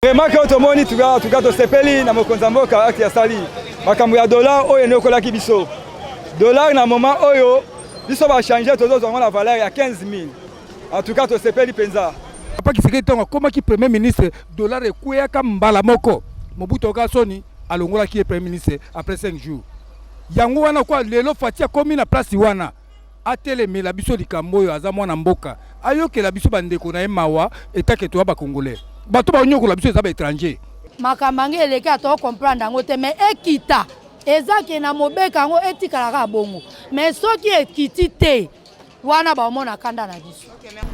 Vraiment que tomoni tuka to sepeli na mokonza mboka ati ya sali. Makambo ya dollar oyo nekola ki biso. Dollar na moment oyo biso ba changer tozo zonga la valeur ya 15 000. En tout cas to sepeli penza. Papa Tshisekedi tonga koma ki premier ministre dollar ekuya ka mbala moko. Mobutu Soni alongola ki premier ministre après 5 jours. Yango wana kwa lelo fatia komi na place wana. Ateleme la biso likambo oyo aza mwana mboka. Ayoke la biso bandeko na mawa etake to ba congolais. Bato ba nyoko la biso za ba étranger. Makambange eleka to comprendre ngo te mais ekita ezaki na mobeka ngo etikala ka bongo. Mais soki ekiti te wana ba mona kanda na biso.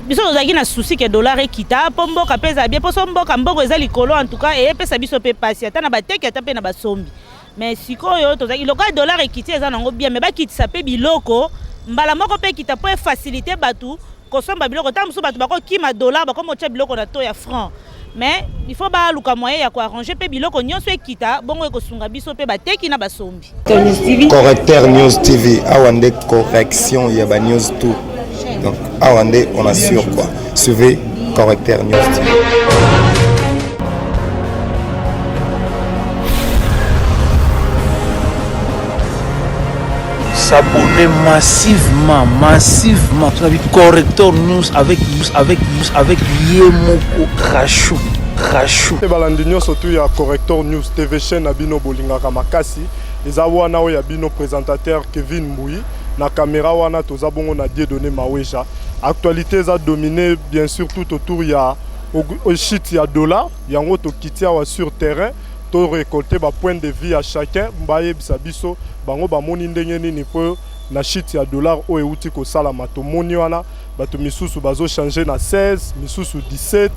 Biso ozaki na souci que dollar ekita po mboka pesa bien po so mboka mbongo eza likolo en tout cas et pesa biso pe pasi ata na bateki ata pe na basombi. Mais sikoyo tozaki loka dollar ekiti eza nango bien mais ba kitisa pe biloko mbala moko pe kita po faciliter batu kosomba biloko tamusu batu bako kima dollar bako mocha biloko na to ya franc. Mais il faut ba luka moyen ya ko arranger pe biloko nyonso ekita bongo ekosunga biso pe bateki na basombi. Correcteur News TV awande correction ya ba news tout. Donc awande on assure quoi. Suivez Correcteur News TV. S'abonner massivement tu as vu Correcteur News avec Yemoko Rachou. Et balandinyo surtout ya Correcteur News TV chaîne abino bolinga kamakasi eza wana oya bino présentateur Kevin Mbui na caméra wana toza bongo na Dieudonné Maweja. Actualité za dominé bien sûr tout autour ya au shit ya dollar yango to kitia wa sur terrain to récolter ba point de vue à chacun mbaye bisabiso bango ba moni ndenge nini po na shit ya dollar o euti ko sala mato moni wana bato misusu bazo changer na 16 misusu 17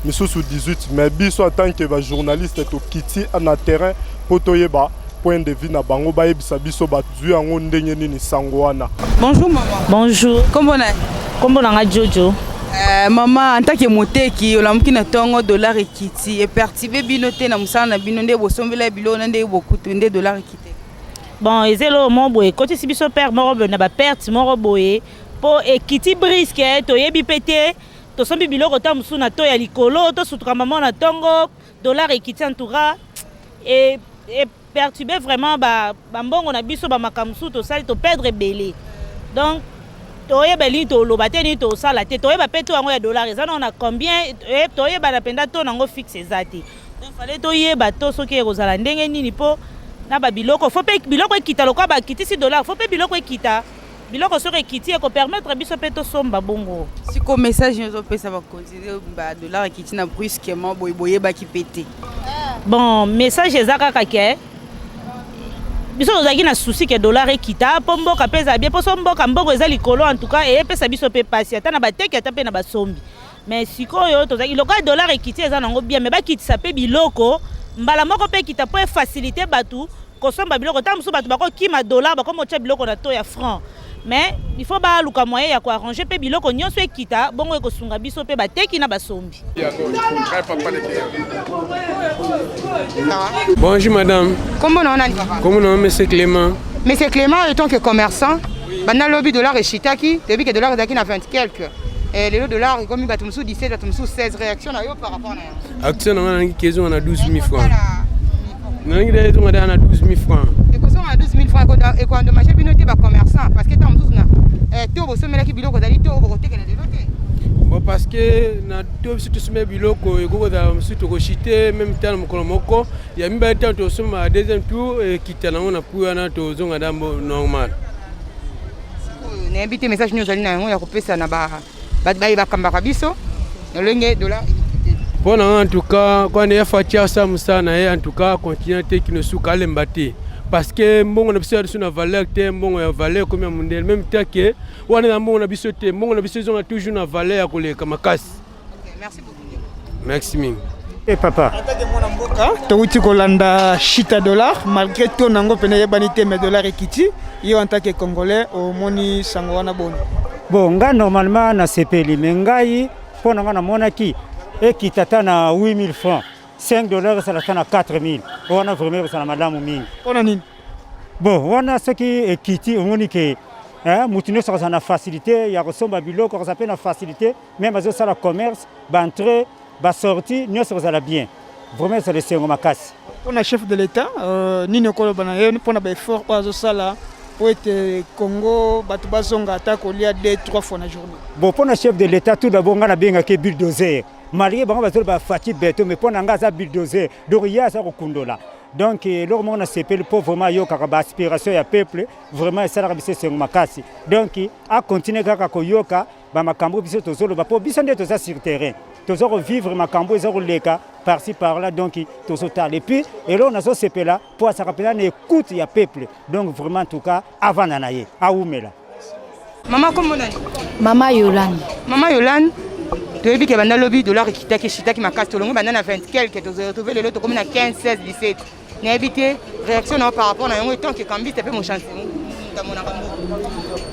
misusu 18 mais biso en tant que ba journaliste to kiti na terrain poto yeba point de vue na bango ba yebisa biso batu yango ndenge nini sango wana. Bonjour maman. Bonjour. Comment on est? Kombo na Jojo. Maman en tant que moteki olamuki na tongo dollar ekiti et pertibe binote na musana na binonde bosombela bilo nande bokutu nde dollar ekiti. Bon ezelo mo boye côté si biso père moko na ba perte moko boye po ekiti brisque to yebi pété to sombi biloko ta musu na to ya likolo to sutuka maman na tongo dollar ekiti entoura et perturber vraiment ba mbongo na biso ba makamsu to sali to perdre belé. Donc toye beli to lobateni to sala te toye ba peto yango ya dollar ezana on a combien toye ba napenda to nango fixe ezati. Donc fallait toye ba to soki ekozala ndenge nini po na ba biloko faut pe biloko ekita lokwa ba kiti si dollar faut pe biloko ekita biloko soki ekiti eko permettre biso pe to somba bongo. Si ko message nous pesa ba considérer ba dollar ekiti na brusquement boye ba ki pété. Bon message ezaka kake biso ozaki na souci que dollar ekita po mboka pesa bien po so mboka mbongo eza likolo en tout cas et pesa biso pe pasi ata na bateki ata pe na basombi. Mais sikoyo tozaki loka dollar ekiti eza nango bien mais ba kitisa pe biloko mbala moko pe kita po faciliter batu kosomba biloko tamusu batu bako kima dollar bako mocha biloko na to ya franc. Mais il faut ba luka moyen ya ko arranger pe biloko nyonso ekita bongo ekosunga biso pe bateki na basombi. Bonjour madame. Comment on a papa? Comment on monsieur Clément? Monsieur Clément étant que commerçant, bana lobby dollar et chitaki, depuis que dollar daki na 20 quelques. Et le dollar comme batumsu 17 batumsu 16 réaction na yo par rapport na. Action on a question on a 12 000 francs. Nangi de on a 12 000 francs. Et quoi on a 12 000 francs et quand de marché binoté ba commerçant parce que tam na to bo somela ki biloko dali to bo te kala de noté. Bon parce que na to surtout somela biloko e go da surtout ko chité même temps mokolo moko ya mimba temps to soma deuxième tour et kitana on a pour na to zonga dambo normal. Na invité message nous ali na ngo ya ko pesa na ba ba kamba biso na lenge dollar. Bon en tout cas quand il y a fatia ça musana et en tout cas continue qui ne sous kalembati parce que mbongo na biso sur na valeur te mbongo ya valeur comme mondial même temps que wana na mbongo na biso te mbongo na biso on toujours na valeur ko le kamakasi. Merci beaucoup. Merci ming. Et papa touti kolanda chita dollar malgré tout nango pene yebanité mais dollar ekiti yo en tant que congolais au moni sango wana bon. Bon nga normalement na sepeli mengai pona nga na monaki ekitata na 8 000 francs. 5 dollars ça la 4 000. On a vraiment ça la madame mingi. On a nini? Bon, on a ce qui est kiti on dit que mutino ça na facilité, ya resomba biloko ça peut na facilité, même azo ça la commerce, ba entrée, ba sortie, nous ça va bien. vraiment c'est le sengo makasi. Pour le chef de l'État, nini okoloba na ye pour na ba effort ozo sala pour être Congo batu bazonga attaque au lieu 2-3 fois na journée. Bon pour le chef de l'État tout d'abord ngana benga ke bulldozer. Malgré bango bazolo ba fati beto mais pour nanga za bulldozer donc ya za kokundola. Donc leur monde a CPL pour vraiment yo kaka ba aspiration ya peuple vraiment ça la bise sengo makasi. Donc a continuer kaka koyoka ba makambo biso tozolo ba po biso nde toza sur terrain. Toujours vivre makambo ezako leka par-ci par-là donc toujours tard et puis et là on a ce CP là pour ça rappeler une écoute ya peuple donc vraiment en tout cas avant nanaye a oumela. Maman comment nani? Maman Yolande. Maman Yolande. Tu as vu que le lobby de l'art qui chita qui m'a cassé le monde, maintenant à 20 quelques, tu as retrouvé le lot comme à 15, 16, 17. N'a évité réaction par rapport à un temps que Kambi t'as fait mon chance.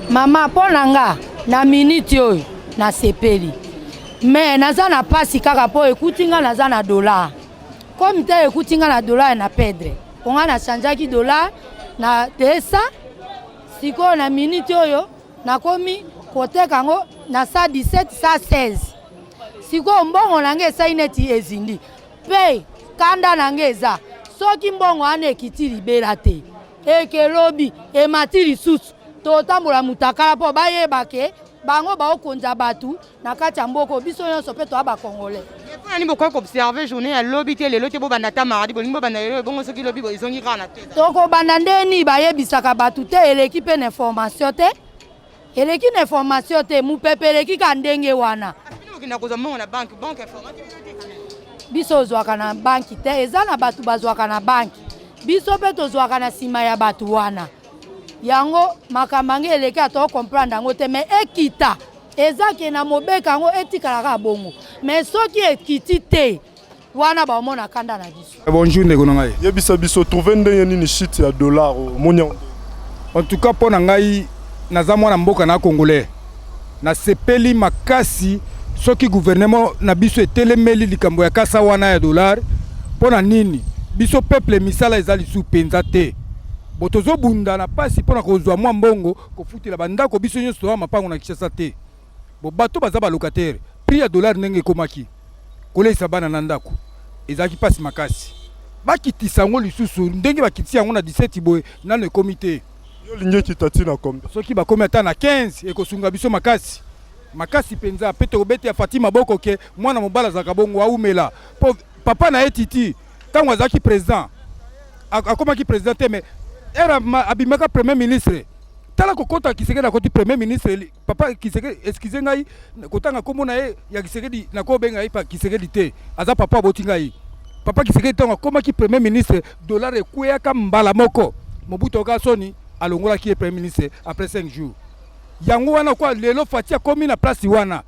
Maman Ponanga na minute yo na sepeli. Mais naza na pasi kaka po ekutinga naza na dollar. Comme te ekutinga na dollar na perdre. On a na changer ki dollar na 200. Siko na minute yo na komi kote kango na 117 116. Siko mbongo nange esa ineti ezindi. Pe kanda nange eza. Soki mbongo ane kiti libera te. Eke lobi e matiri susu. Totambola mutakala po bayeba ke bango ba okonza batu na kati mboko biso nyonso pe to aba congolais. Pour ni beaucoup observer journée à lobby te le lote bo bandata mardi bolingo bandale bongo soki lobby bo izongi kana te. Toko bandande ni bayebisaka batu te eleki pe information te. Eleki information te mu pepeleki ka ndenge wana. Na kozomo na banque informatique. Biso zwaka na banki te eza na batu bazwaka na banki. Biso pe tozwaka na sima ya batu wana. Yango makamange eleki ato comprendre ngo te mais ekita eza ke na mobeka ngo etikalaka bongo mais soki ekiti te wana ba mona kanda na biso. Bonjour ndeko ngai. Yebisa biso trouver ndenge nini shit ya dollar monya. En tout cas pona ngai naza mwana mboka na congolais. Na sepeli makasi soki gouvernement na biso etelemeli likambo ya kasa wana ya dollar pona nini biso peuple misala ezali sous penza te. Botozo bunda na pasi pona kozwa mwa mbongo kofutila bandako biso nyonso wa mapango na Kinshasa te. Bo bato baza ba locataire prix ya dollar ndenge komaki kolesa bana na ndako ezaki pasi makasi bakitisa ngo lisusu ndenge bakitisi yango na 17 boye na le comité yo linye kitati na combien soki bakomi ata na 15 ekosunga biso makasi makasi penza pete obete ya Fatima Boko ke mwana mobala za kabongo aumela po papa na etiti tango azaki président akomaki président te mais era abimaka premier ministre tala kokota Kisekedi na koti premier ministre papa Kisekedi excusez ngai kotanga kombo na ye ya Kisekedi na ko benga ipa Kisekedi te aza papa botinga yi papa Kisekedi tango komaki premier ministre dollar ekuyaka mbala moko Mobutu Soni alongola ki premier ministre après 5 jours yango wana kwa lelo fatia komi na place wana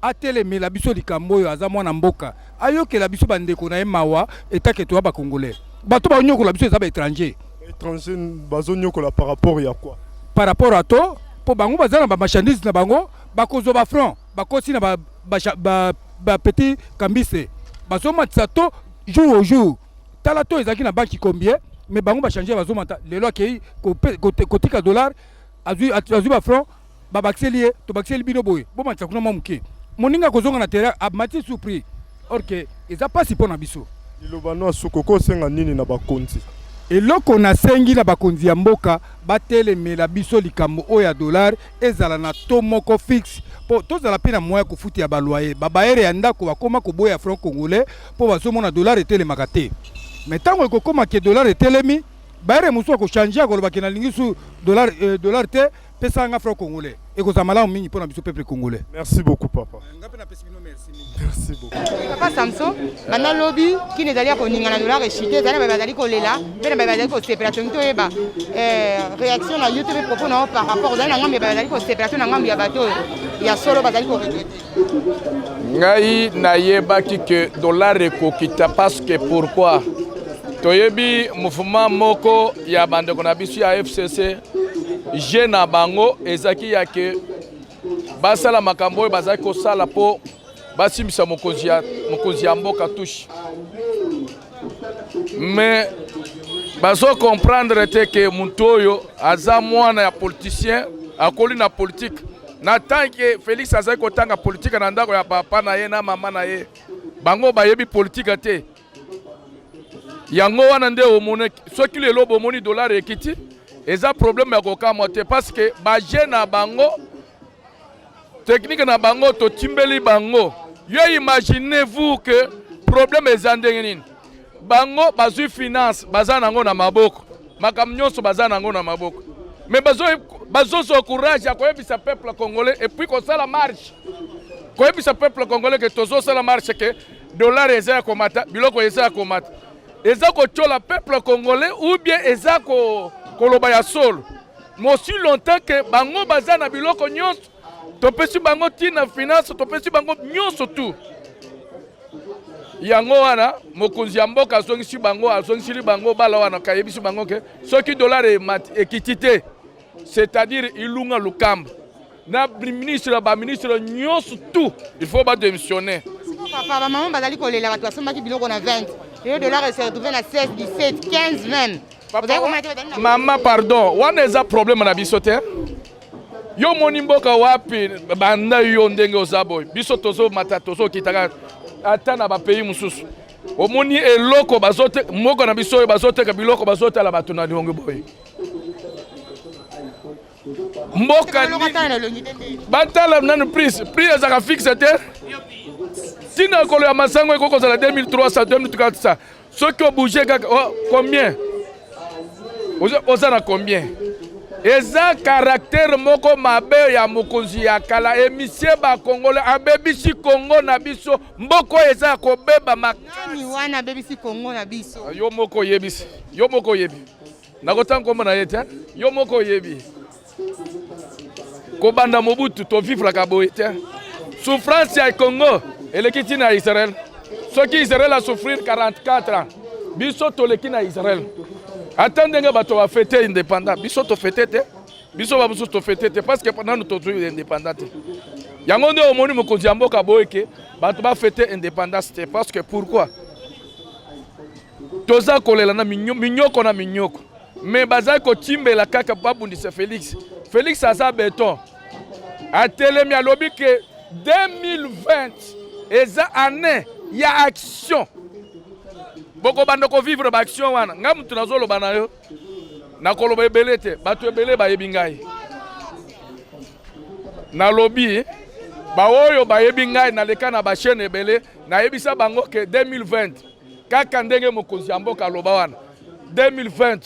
atelemela biso likambo oyo aza mwana mboka ayokela biso bandeko na ye mawa etake to ba congolais bato ba nyokola biso eza ba étranger bazonyokola par rapport ya quoi par rapport à to po bango bazana ba marchandise na bango bakozo ba franc bakosi na ba petit kambise bazomatisa to jour au jour tala to ezaki na banki combien mais bango ba changer bazomata lelo akei kotika dollar azui ba franc ba baxeli to baxeli bino boye bo matisa kuna mamuke moninga kozonga na terrain abmati surpris or que eza pas si pona biso ilobano asukoko senga nini na bakonzi eloko na sengi na bakonzi ya mboka batelemela biso likambo oyo ya dollar ezala na to moko fixe po tozala pe na moya kofuti ya baloyer babayere ya ndako bakoma koboya franc congolais po bazomona dollar etelemaka te mais ntango ekokoma ke dollar etelemi bayere mosusu akochange akolobaki na lingi su dollar te pesanga franc congolais ekozala malamu mingi mpona biso peuple congolais. Merci beaucoup papa. Merci beaucoup. Papa Samson bana lobby qui nezali ya koninga na dollar eshite ezali bazali kolela mpe na bazali kosepela tongi toyeba réaction na youtube propos na par rapport ozali na ngambi bazali kosepela to na ngambi ya bato ya solo bazali koregrete ngai nayebaki ke dollar ekokita parce que pourquoi toyebi mouvement moko ya bandeko na biso ya FCC je na bango ezaki ya ke basala makambo oyo bazali kosala po basimbisa mokonzi ya mboka touche mais bazo comprendre te ke mutu oyo aza mwana ya politicien akoli na politique na tant que Félix azali kotanga politique na ndako ya papa na ye na mama na ye bango bayebi politique te yango wana nde omone soki lelo bomoni dollar ekiti eza problème ya kokamwa te parce que baje na bango technique na bango totimbeli bango. Yo imaginez-vous que problème eza ndenge nini bango bazwi finance baza nango na maboko makambo nyonso baza nango na maboko mais bazozo courage ya koyebisa peuple congolais et puis kosala marche koyebisa peuple congolais que tozosala marche que dollar eza ya komata biloko eza ya komata eza kotiola peuple congolais ou bien eza koloba ya solo mais aussi longtemps que bango baza na biloko nyonso topesi bango tina finance topesi bango nyonso tout yango wana mokonzi ya mboka azongisi bango azongisili bango bala wana kayebisi bango ke soki dollar ekiti te c'est-à-dire ilunga lukamba na ministre ba ministre nyonso tout il faut ba démissionner. Papa maman bazali kolela bato basombaki biloko na 20 et dollar s'est retrouvé na 16 17 15 même. Maman pardon wana eza problème na biso te yo moni mboka wapi banda yo ndenge ozaboy biso tozo mata tozo kitaka ata na ba pays mususu omoni eloko bazote moko na biso bazoteka biloko bazotala bato na liongo boy mboka batala nanu prix ezaka fixe te tina kolo ya masango ekoko za 2300 2400 soki obouge kaka combien oza na combien eza caractère moko mabe ya mokonzi ya kala emisie ba Congolais abebisi Congo na biso mboko eza kobeba makani wana abebisi Congo na biso yo moko yebisi yo moko yebi nakotanga komona yete yo moko yebi kobanda Mobutu to vivre ka boye te souffrance ya Congo elekiti na Israël soki Israël a souffrir 44 ans biso toleki na Israël attendez bato va fêter indépendant biso to fêter te biso ba biso to fêter te parce que pendant nous to indépendant yango nde omoni mokonzi ya mboka boyeke bato ba fêter indépendance te parce que pourquoi toza kolela na minyoko na minyoko mais bazai ko timbela kaka babundisa Félix aza béton atelemi alobi que 2020 eza année ya action boko bando ko vivre ba action wana nga mutu nazolo bana yo na koloba ebele te bato ebele ba yebi ngai na lobby ba oyo ba yebi ngai na leka na ba chaîne ebele na yebisa bango ke 2020 kaka ndenge mokonzi ya mboka loba wana 2020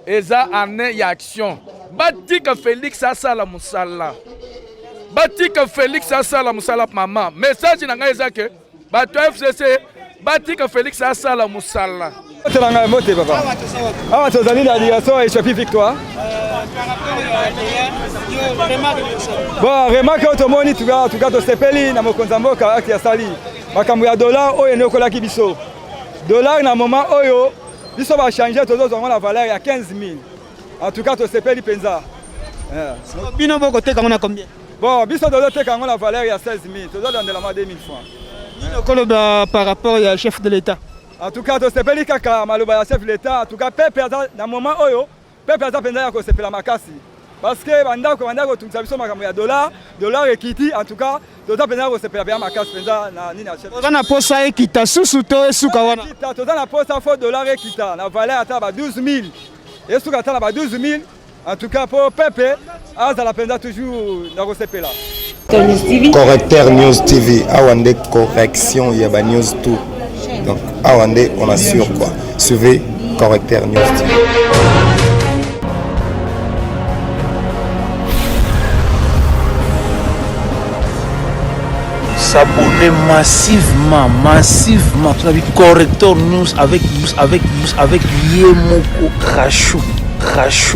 eza année ya action batika Félix asala musala batika Félix asala musala mama message na ngai eza ke bato FCC batika Félix asala musala telanga mote papa awa tozali na liaison et chapitre victoire bon remarque otomoni tuka tosepeli na mokonzi mboka akti asali makambo ya dollar oyo nekolaki biso dollar na moment oyo biso ba changer tozozonga la valeur ya 15000 en tout cas tosepeli penza bino boko teka ngona combien bon biso tozoteka ngo la valeur ya 16000 tozodandela ma 2000 francs par rapport au chef de l'État. En tout cas, c'est pas kaka maloba ya chef de l'État. En tout cas, peuple na moment oyo, peuple penza ya ko sepela makasi. Parce que bandako tunza biso makambo ya dollar ekiti en tout cas, toza penza ko sepela bien makasi penza na nini ya chef. Toza na posa ekita susu to esuka wana. Toza na posa fo dollar ekita na valeur ata ba 12000. Esuka ata ba 12000. En tout cas, pour peuple, azala penza toujours na ko sepela. Correcteur News TV, Awande correction, il y a ba news tout. Donc Awande, on assure quoi. Suivez Correcteur News TV. S'abonner massivement. Tu as vu Correcteur News avec Yemoko Krachou.